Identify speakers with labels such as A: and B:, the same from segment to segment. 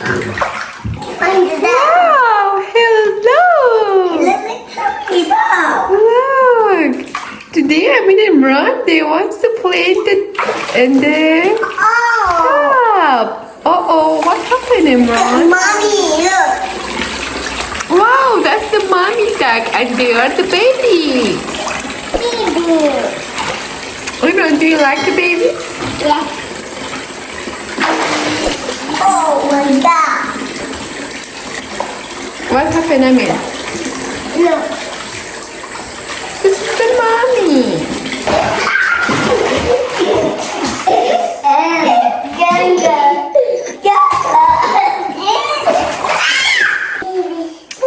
A: Wow, hello. Look. Today Amir and Imran, they want to play in the tub. Uh-oh, what happened, Imran?
B: Mommy, look.
A: Wow, that's the mommy duck and they are the babies.
B: Baby.
A: Imran, do you like the babies?
B: Yes. Oh my God.
A: What happened, Amir?
B: Look.
A: This is the mommy.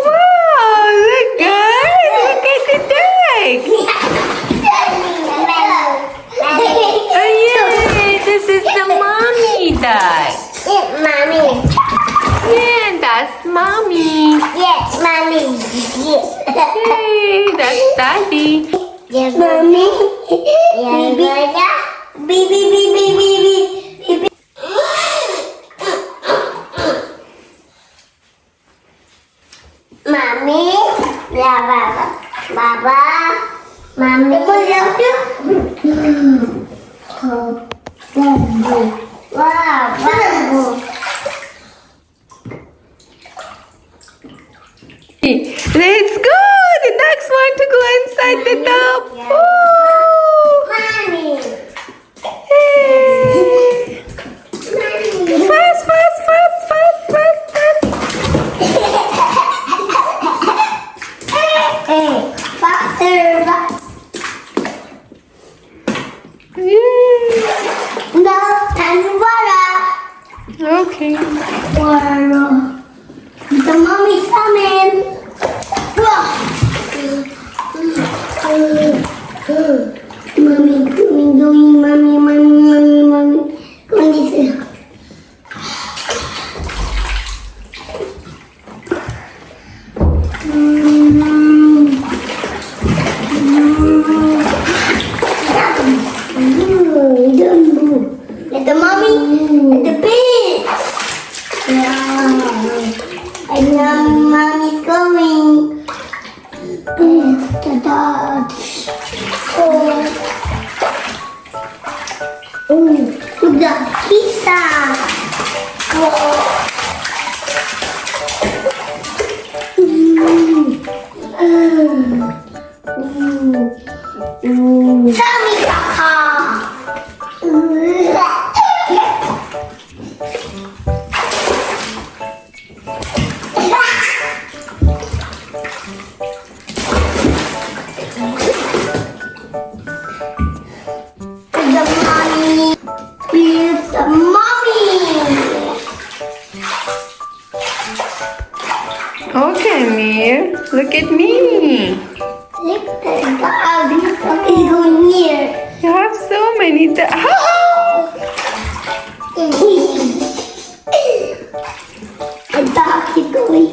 A: Wow, look guys, look at the duck. Oh yay, this is the mommy duck.
B: Mommy.
A: Yeah, that's mommy.
B: Yes, mommy. Yes.
A: Yay, that's daddy.
B: Yes, mommy. Yes, baby, baby, baby. Mommy, yeah, Baba, mommy. Wow, bamboo.
A: Let's go. The ducks want to go inside the tub.
B: Yeah.
A: Oh.
B: Mommy.
A: Hey.
B: Mommy.
A: Fast.
B: Hey, faster.
A: Yay.
B: No, time for water.
A: Okay.
B: Water. The mommy's coming. Mommy, mommy. Come this way. Let the mommy at the bed. And now mommy's going. The dog. Look the pizza. Tummy caca. The mommy.
A: Okay, Amir. Look at me.
B: Look at the dog. The dog is going near.
A: You have so many ducks.
B: The dog is going.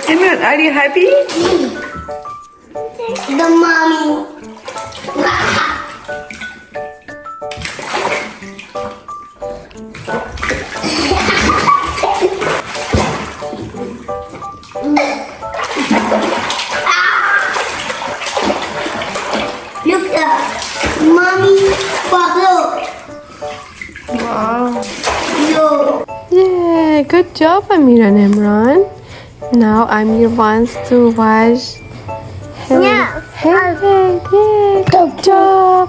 A: Imran, are you happy?
B: The mommy. Look the mommy follow.
A: Wow.
B: Yo.
A: Yeah, good job, Amir and Imran. Now Amir wants to wash his
B: Yeah.
A: head. Yeah, good job.